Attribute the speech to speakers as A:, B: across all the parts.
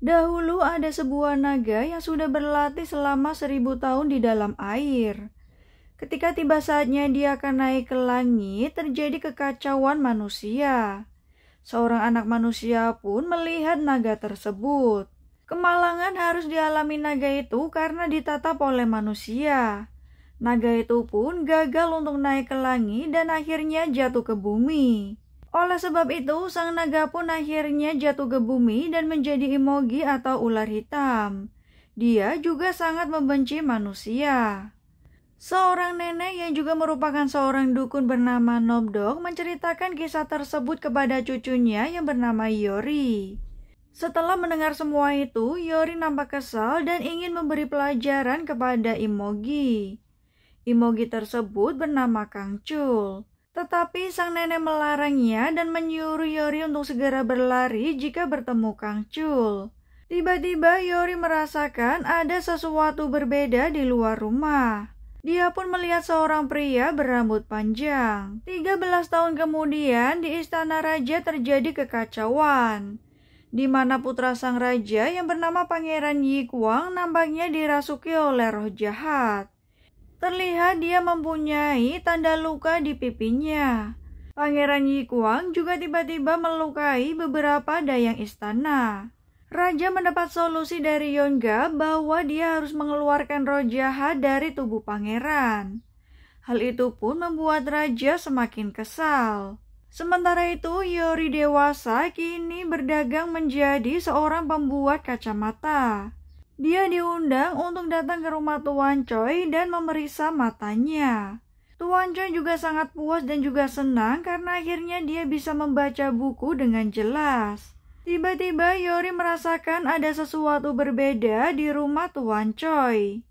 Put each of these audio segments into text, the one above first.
A: Dahulu ada sebuah naga yang sudah berlatih selama 1.000 tahun di dalam air. Ketika tiba saatnya dia akan naik ke langit, terjadi kekacauan manusia. Seorang anak manusia pun melihat naga tersebut. Kemalangan harus dialami naga itu karena ditatap oleh manusia. Naga itu pun gagal untuk naik ke langit dan akhirnya jatuh ke bumi. Oleh sebab itu, sang naga pun akhirnya jatuh ke bumi dan menjadi emoji atau ular hitam. Dia juga sangat membenci manusia. Seorang nenek yang juga merupakan seorang dukun bernama Nobdog menceritakan kisah tersebut kepada cucunya yang bernama Yori. Setelah mendengar semua itu, Yori nampak kesal dan ingin memberi pelajaran kepada emoji. Emoji tersebut bernama Kangcul. Tetapi sang nenek melarangnya dan menyuruh Yori untuk segera berlari jika bertemu Kangcul. Tiba-tiba Yori merasakan ada sesuatu berbeda di luar rumah. Dia pun melihat seorang pria berambut panjang. 13 tahun kemudian di istana raja terjadi kekacauan, di mana putra sang raja yang bernama Pangeran Yikwang nampaknya dirasuki oleh roh jahat. Terlihat dia mempunyai tanda luka di pipinya. Pangeran Yikwang juga tiba-tiba melukai beberapa dayang istana. Raja mendapat solusi dari Yonggap bahwa dia harus mengeluarkan roh jahat dari tubuh pangeran. Hal itu pun membuat raja semakin kesal. Sementara itu, Yori dewasa kini berdagang menjadi seorang pembuat kacamata. Dia diundang untuk datang ke rumah Tuan Choi dan memeriksa matanya. Tuan Choi juga sangat puas dan juga senang karena akhirnya dia bisa membaca buku dengan jelas. Tiba-tiba Yori merasakan ada sesuatu berbeda di rumah Tuan Choi.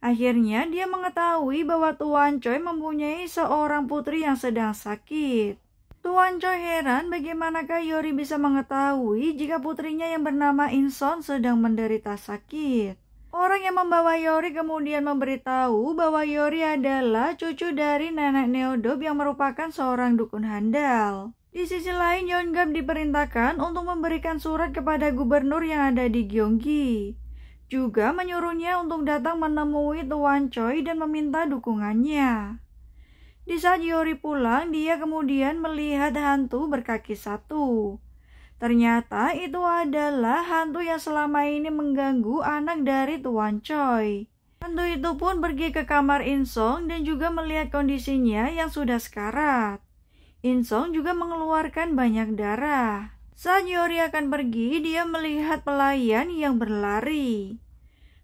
A: Akhirnya dia mengetahui bahwa Tuan Choi mempunyai seorang putri yang sedang sakit. Tuan Choi heran bagaimanakah Yori bisa mengetahui jika putrinya yang bernama Inson sedang menderita sakit. Orang yang membawa Yori kemudian memberitahu bahwa Yori adalah cucu dari nenek Neodop yang merupakan seorang dukun handal. Di sisi lain, Yonggap diperintahkan untuk memberikan surat kepada gubernur yang ada di Gyeonggi. Juga menyuruhnya untuk datang menemui Tuan Choi dan meminta dukungannya. Di saat Yori pulang, dia kemudian melihat hantu berkaki satu. Ternyata itu adalah hantu yang selama ini mengganggu anak dari Tuan Choi. Hantu itu pun pergi ke kamar Insong dan juga melihat kondisinya yang sudah sekarat. Insong juga mengeluarkan banyak darah. Saat Yori akan pergi, dia melihat pelayan yang berlari.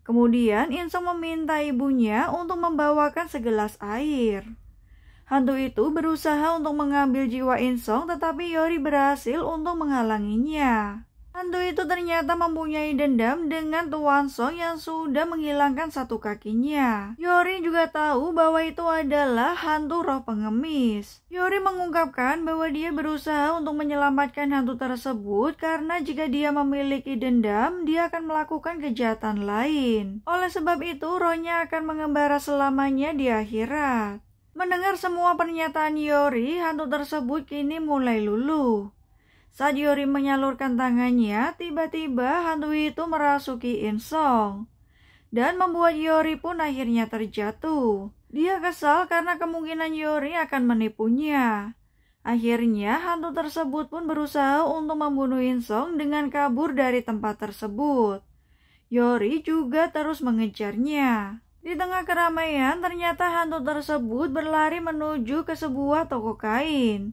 A: Kemudian Insong meminta ibunya untuk membawakan segelas air. Hantu itu berusaha untuk mengambil jiwa Insong, tetapi Yori berhasil untuk menghalanginya. Hantu itu ternyata mempunyai dendam dengan Tuan Song yang sudah menghilangkan satu kakinya. Yori juga tahu bahwa itu adalah hantu roh pengemis. Yori mengungkapkan bahwa dia berusaha untuk menyelamatkan hantu tersebut karena jika dia memiliki dendam, dia akan melakukan kejahatan lain. Oleh sebab itu, rohnya akan mengembara selamanya di akhirat. Mendengar semua pernyataan Yori, hantu tersebut kini mulai luluh. Saat Yori menyalurkan tangannya, tiba-tiba hantu itu merasuki Insong dan membuat Yori pun akhirnya terjatuh. Dia kesal karena kemungkinan Yori akan menipunya. Akhirnya hantu tersebut pun berusaha untuk membunuh Insong dengan kabur dari tempat tersebut. Yori juga terus mengejarnya. Di tengah keramaian, ternyata hantu tersebut berlari menuju ke sebuah toko kain.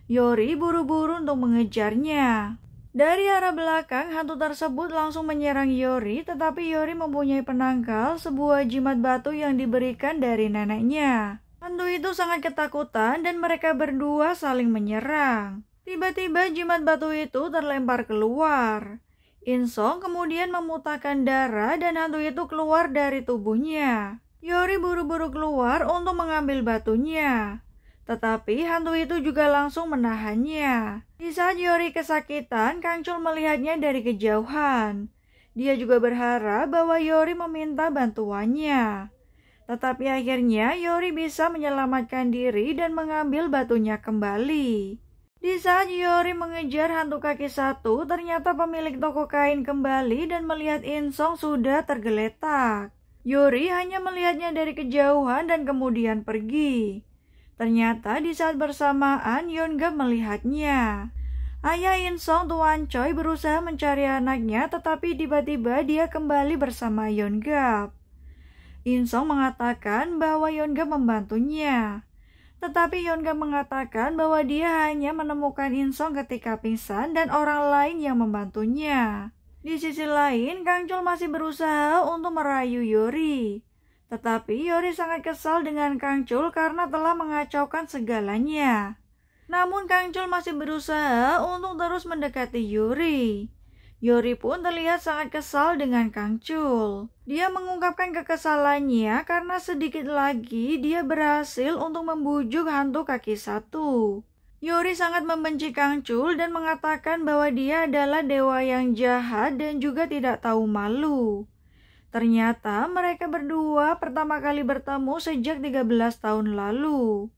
A: Yori buru-buru untuk mengejarnya. Dari arah belakang, hantu tersebut langsung menyerang Yori, tetapi Yori mempunyai penangkal, sebuah jimat batu yang diberikan dari neneknya. Hantu itu sangat ketakutan dan mereka berdua saling menyerang. Tiba-tiba jimat batu itu terlempar keluar. Insong kemudian memutahkan darah dan hantu itu keluar dari tubuhnya. Yori buru-buru keluar untuk mengambil batunya. Tetapi hantu itu juga langsung menahannya. Di saat Yori kesakitan, Kangcul melihatnya dari kejauhan. Dia juga berharap bahwa Yori meminta bantuannya. Tetapi akhirnya Yori bisa menyelamatkan diri dan mengambil batunya kembali. Di saat Yori mengejar hantu kaki satu, ternyata pemilik toko kain kembali dan melihat Insong sudah tergeletak. Yori hanya melihatnya dari kejauhan dan kemudian pergi. Ternyata di saat bersamaan Yeongap melihatnya. Ayah Insong, Tuan Choi, berusaha mencari anaknya, tetapi tiba-tiba dia kembali bersama Yeongap. Insong mengatakan bahwa Yeongap membantunya. Tetapi Yeongap mengatakan bahwa dia hanya menemukan Insong ketika pingsan dan orang lain yang membantunya. Di sisi lain, Kang Chul masih berusaha untuk merayu Yori. Tetapi Yori sangat kesal dengan Kang Chul karena telah mengacaukan segalanya. Namun Kang Chul masih berusaha untuk terus mendekati Yori. Yori pun terlihat sangat kesal dengan Kang Chul. Dia mengungkapkan kekesalannya karena sedikit lagi dia berhasil untuk membujuk hantu kaki satu. Yori sangat membenci Kang Chul dan mengatakan bahwa dia adalah dewa yang jahat dan juga tidak tahu malu. Ternyata mereka berdua pertama kali bertemu sejak 13 tahun lalu.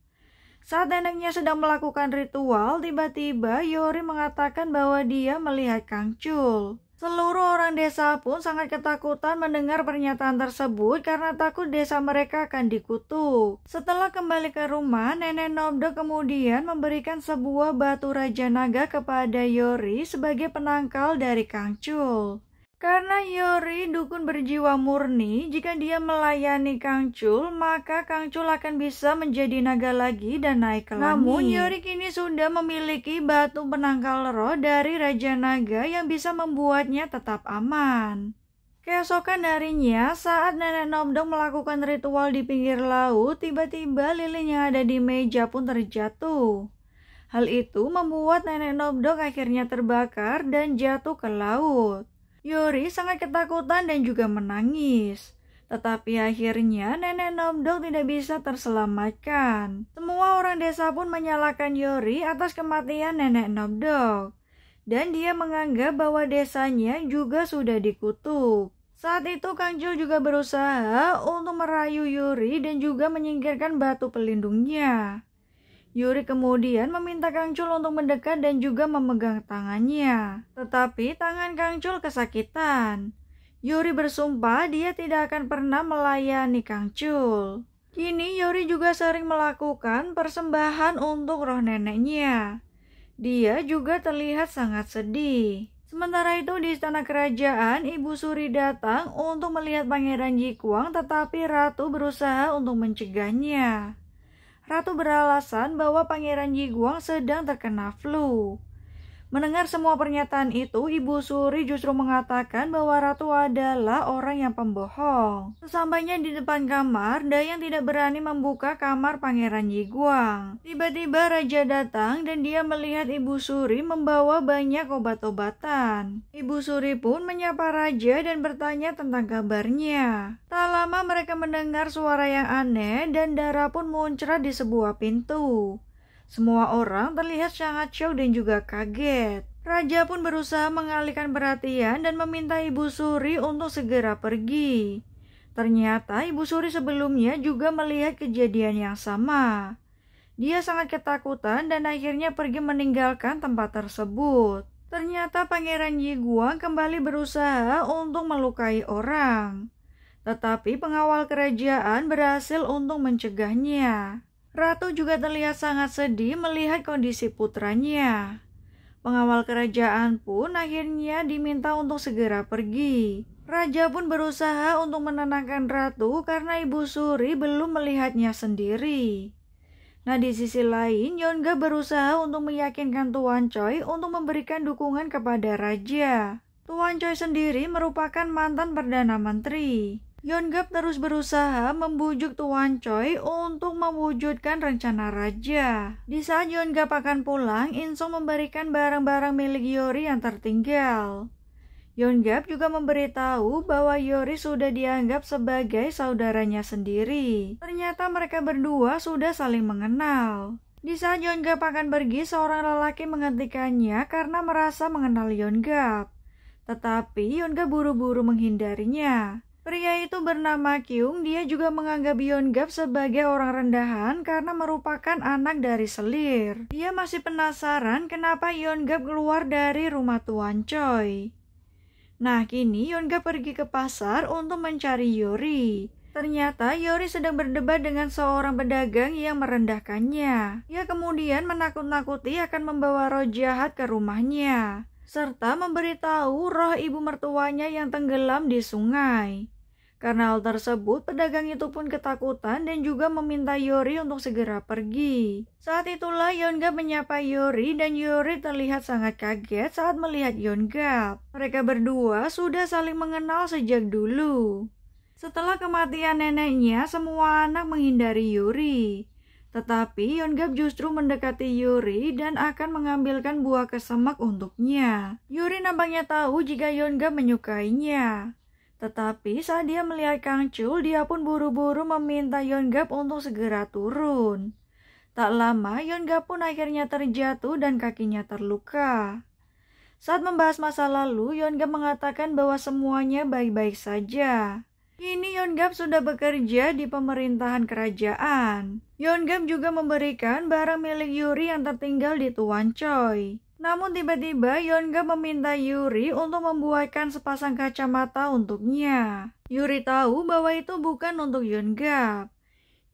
A: Saat neneknya sedang melakukan ritual, tiba-tiba Yori mengatakan bahwa dia melihat Kang Chul. Seluruh orang desa pun sangat ketakutan mendengar pernyataan tersebut karena takut desa mereka akan dikutuk. Setelah kembali ke rumah, Nenek Nobdo kemudian memberikan sebuah batu Raja Naga kepada Yori sebagai penangkal dari Kang Chul. Karena Yori dukun berjiwa murni, jika dia melayani Kang Chul, maka Kang Chul akan bisa menjadi naga lagi dan naik ke langit. Namun Yori kini sudah memiliki batu penangkal roh dari Raja Naga yang bisa membuatnya tetap aman. Keesokan harinya, saat Nenek Nobdong melakukan ritual di pinggir laut, tiba-tiba lilin yang ada di meja pun terjatuh. Hal itu membuat Nenek Nobdong akhirnya terbakar dan jatuh ke laut. Yori sangat ketakutan dan juga menangis. Tetapi akhirnya Nenek Nobdong tidak bisa terselamatkan. Semua orang desa pun menyalahkan Yori atas kematian Nenek Nobdong. Dan dia menganggap bahwa desanya juga sudah dikutuk. Saat itu Kang Chul juga berusaha untuk merayu Yori dan juga menyingkirkan batu pelindungnya. Yori kemudian meminta Kang Chul untuk mendekat dan juga memegang tangannya. Tetapi tangan Kang Chul kesakitan. Yori bersumpah dia tidak akan pernah melayani Kang Chul. Kini Yori juga sering melakukan persembahan untuk roh neneknya. Dia juga terlihat sangat sedih. Sementara itu di istana kerajaan, Ibu Suri datang untuk melihat Pangeran Jikuang, tetapi Ratu berusaha untuk mencegahnya. Ratu beralasan bahwa Pangeran Jiguang sedang terkena flu. Mendengar semua pernyataan itu, Ibu Suri justru mengatakan bahwa Ratu adalah orang yang pembohong. Sesampainya di depan kamar, Dayang tidak berani membuka kamar Pangeran Jiguang. Tiba-tiba Raja datang dan dia melihat Ibu Suri membawa banyak obat-obatan. Ibu Suri pun menyapa Raja dan bertanya tentang kabarnya. Tak lama mereka mendengar suara yang aneh dan darah pun muncrat di sebuah pintu. Semua orang terlihat sangat syok dan juga kaget. Raja pun berusaha mengalihkan perhatian dan meminta Ibu Suri untuk segera pergi. Ternyata Ibu Suri sebelumnya juga melihat kejadian yang sama. Dia sangat ketakutan dan akhirnya pergi meninggalkan tempat tersebut. Ternyata Pangeran Jiguang kembali berusaha untuk melukai orang. Tetapi pengawal kerajaan berhasil untuk mencegahnya. Ratu juga terlihat sangat sedih melihat kondisi putranya. Pengawal kerajaan pun akhirnya diminta untuk segera pergi. Raja pun berusaha untuk menenangkan Ratu karena Ibu Suri belum melihatnya sendiri. Nah, di sisi lain, Yeongga berusaha untuk meyakinkan Tuan Choi untuk memberikan dukungan kepada Raja. Tuan Choi sendiri merupakan mantan Perdana Menteri. Yeongga terus berusaha membujuk Tuan Choi untuk mewujudkan rencana Raja. Di saat Yeongga akan pulang, Insong memberikan barang-barang milik Yori yang tertinggal. Yeongga juga memberitahu bahwa Yori sudah dianggap sebagai saudaranya sendiri. Ternyata mereka berdua sudah saling mengenal. Di saat Yeongga akan pergi, seorang lelaki menghentikannya karena merasa mengenal Yeongga. Tetapi Yeongga buru-buru menghindarinya. Pria itu bernama Kyung, dia juga menganggap Yeongap sebagai orang rendahan karena merupakan anak dari selir. Dia masih penasaran kenapa Yeongap keluar dari rumah Tuan Choi. Nah, kini Yeongap pergi ke pasar untuk mencari Yori. Ternyata Yori sedang berdebat dengan seorang pedagang yang merendahkannya. Ia kemudian menakut-nakuti akan membawa roh jahat ke rumahnya, serta memberitahu roh ibu mertuanya yang tenggelam di sungai. Karena hal tersebut, pedagang itu pun ketakutan dan juga meminta Yori untuk segera pergi. Saat itulah Yeongap menyapa Yori dan Yori terlihat sangat kaget saat melihat Yeongap. Mereka berdua sudah saling mengenal sejak dulu. Setelah kematian neneknya, semua anak menghindari Yori. Tetapi Yeongap justru mendekati Yori dan akan mengambilkan buah kesemak untuknya. Yori nampaknya tahu jika Yeongap menyukainya. Tetapi saat dia melihat Kang Chul, dia pun buru-buru meminta Yeongap untuk segera turun. Tak lama, Yeongap pun akhirnya terjatuh dan kakinya terluka. Saat membahas masa lalu, Yeongap mengatakan bahwa semuanya baik-baik saja. Kini Yeongap sudah bekerja di pemerintahan kerajaan. Yeongap juga memberikan barang milik Yuri yang tertinggal di Tuan Choi. Namun tiba-tiba Yeongap meminta Yuri untuk membuatkan sepasang kacamata untuknya. Yuri tahu bahwa itu bukan untuk Yeongap.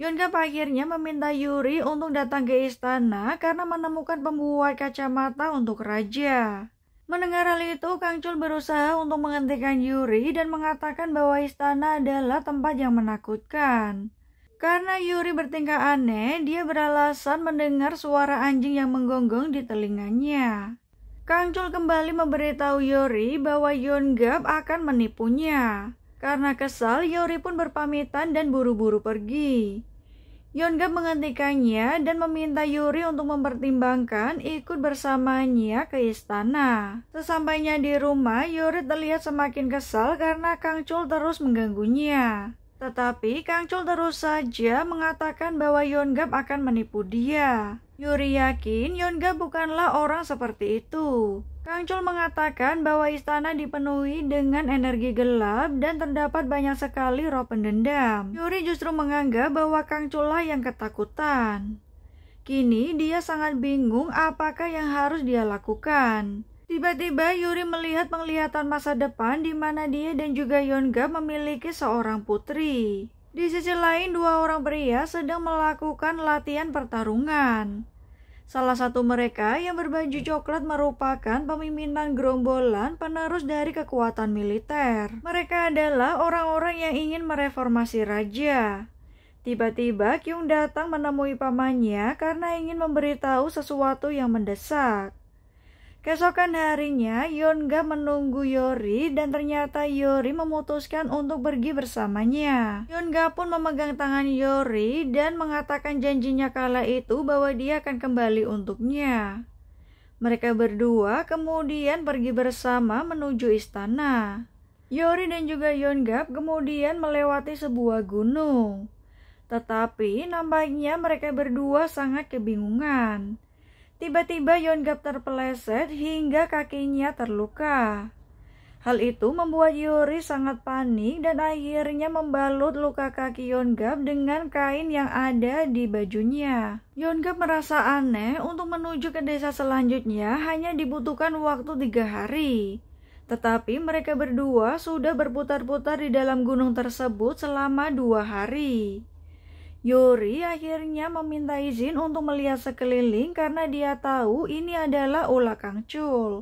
A: Yeongap akhirnya meminta Yuri untuk datang ke istana karena menemukan pembuat kacamata untuk raja. Mendengar hal itu, Kang Chul berusaha untuk menghentikan Yuri dan mengatakan bahwa istana adalah tempat yang menakutkan. Karena Yuri bertingkah aneh, dia beralasan mendengar suara anjing yang menggonggong di telinganya. Kang Chul kembali memberitahu Yuri bahwa Yeongap akan menipunya. Karena kesal, Yuri pun berpamitan dan buru-buru pergi. Yeongap menghentikannya dan meminta Yuri untuk mempertimbangkan ikut bersamanya ke istana. Sesampainya di rumah, Yuri terlihat semakin kesal karena Kang Chul terus mengganggunya. Tetapi Kang Chul terus saja mengatakan bahwa Yeongap akan menipu dia. Yuri yakin Yeongap bukanlah orang seperti itu. Kang Chul mengatakan bahwa istana dipenuhi dengan energi gelap dan terdapat banyak sekali roh pendendam. Yuri justru menganggap bahwa Kang Chul lah yang ketakutan. Kini dia sangat bingung apakah yang harus dia lakukan. Tiba-tiba Yuri melihat penglihatan masa depan di mana dia dan juga Yeongap memiliki seorang putri. Di sisi lain, dua orang pria sedang melakukan latihan pertarungan. Salah satu mereka yang berbaju coklat merupakan pemimpinan gerombolan penerus dari kekuatan militer. Mereka adalah orang-orang yang ingin mereformasi raja. Tiba-tiba Kyung datang menemui pamannya karena ingin memberitahu sesuatu yang mendesak. Keesokan harinya, Yeongap menunggu Yori dan ternyata Yori memutuskan untuk pergi bersamanya. Yeongap pun memegang tangan Yori dan mengatakan janjinya kala itu bahwa dia akan kembali untuknya. Mereka berdua kemudian pergi bersama menuju istana. Yori dan juga Yeongap kemudian melewati sebuah gunung. Tetapi nampaknya mereka berdua sangat kebingungan. Tiba-tiba Yeongap terpeleset hingga kakinya terluka. Hal itu membuat Yuri sangat panik dan akhirnya membalut luka kaki Yeongap dengan kain yang ada di bajunya. Yeongap merasa aneh untuk menuju ke desa selanjutnya hanya dibutuhkan waktu 3 hari. Tetapi mereka berdua sudah berputar-putar di dalam gunung tersebut selama 2 hari. Yuri akhirnya meminta izin untuk melihat sekeliling karena dia tahu ini adalah ulah Kang Chul.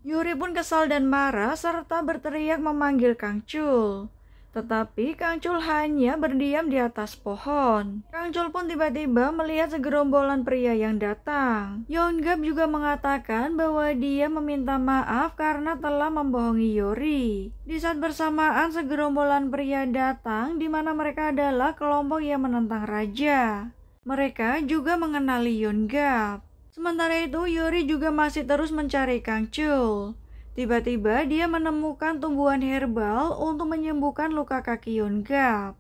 A: Yuri pun kesal dan marah serta berteriak memanggil Kang Chul. Tetapi Kang Chul hanya berdiam di atas pohon. Kang Chul pun tiba-tiba melihat segerombolan pria yang datang. Yeongap juga mengatakan bahwa dia meminta maaf karena telah membohongi Yuri. Di saat bersamaan segerombolan pria datang di mana mereka adalah kelompok yang menentang raja. Mereka juga mengenali Yeongap. Sementara itu Yuri juga masih terus mencari Kang Chul. Tiba-tiba dia menemukan tumbuhan herbal untuk menyembuhkan luka kaki Yeongap.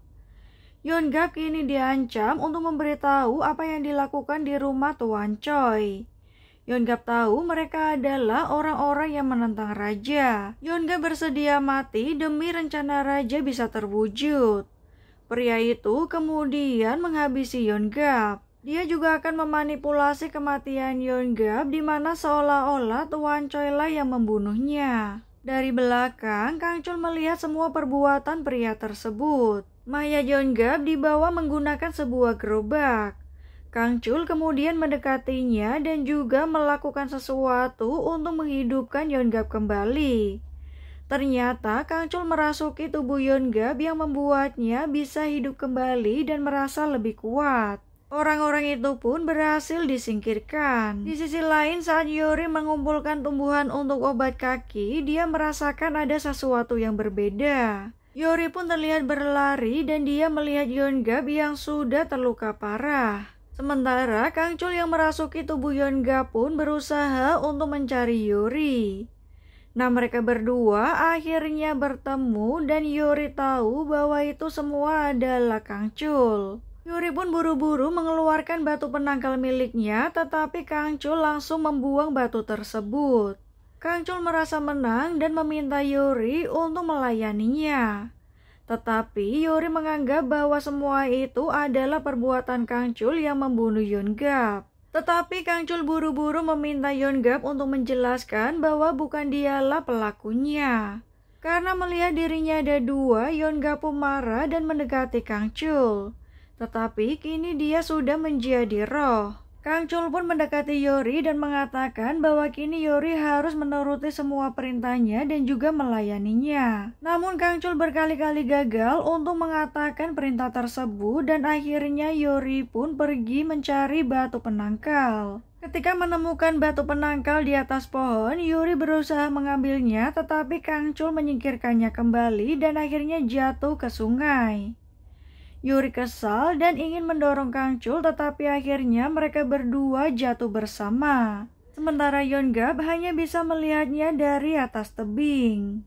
A: Yeongap kini diancam untuk memberitahu apa yang dilakukan di rumah Tuan Choi. Yeongga tahu mereka adalah orang-orang yang menentang raja. Yeongga bersedia mati demi rencana raja bisa terwujud. Pria itu kemudian menghabisi Yeongga. Dia juga akan memanipulasi kematian Yeongga di mana seolah-olah Tuan Choi lah yang membunuhnya. Dari belakang, Kang Chul melihat semua perbuatan pria tersebut. Mayat Yeongga dibawa menggunakan sebuah gerobak. Kang Chul kemudian mendekatinya dan juga melakukan sesuatu untuk menghidupkan Yeongga kembali. Ternyata Kang Chul merasuki tubuh Yeongga yang membuatnya bisa hidup kembali dan merasa lebih kuat. Orang-orang itu pun berhasil disingkirkan. Di sisi lain, saat Yori mengumpulkan tumbuhan untuk obat kaki, dia merasakan ada sesuatu yang berbeda. Yori pun terlihat berlari dan dia melihat Yeongga yang sudah terluka parah. Sementara Kang Chul yang merasuki tubuh Yeongga pun berusaha untuk mencari Yori. Nah, mereka berdua akhirnya bertemu dan Yori tahu bahwa itu semua adalah Kang Chul. Yori pun buru-buru mengeluarkan batu penangkal miliknya, tetapi Kang Chul langsung membuang batu tersebut. Kang Chul merasa menang dan meminta Yori untuk melayaninya. Tetapi Yori menganggap bahwa semua itu adalah perbuatan Kang Chul yang membunuh Yeongga. Tetapi Kang Chul buru-buru meminta Yeongga untuk menjelaskan bahwa bukan dialah pelakunya. Karena melihat dirinya ada dua, Yeongga pun marah dan mendekati Kang Chul. Tetapi kini dia sudah menjadi roh. Kang Chul pun mendekati Yori dan mengatakan bahwa kini Yori harus menuruti semua perintahnya dan juga melayaninya. Namun Kang Chul berkali-kali gagal untuk mengatakan perintah tersebut dan akhirnya Yori pun pergi mencari batu penangkal. Ketika menemukan batu penangkal di atas pohon, Yori berusaha mengambilnya tetapi Kang Chul menyingkirkannya kembali dan akhirnya jatuh ke sungai. Yori kesal dan ingin mendorong Kang Chul tetapi akhirnya mereka berdua jatuh bersama. Sementara Yeongga hanya bisa melihatnya dari atas tebing.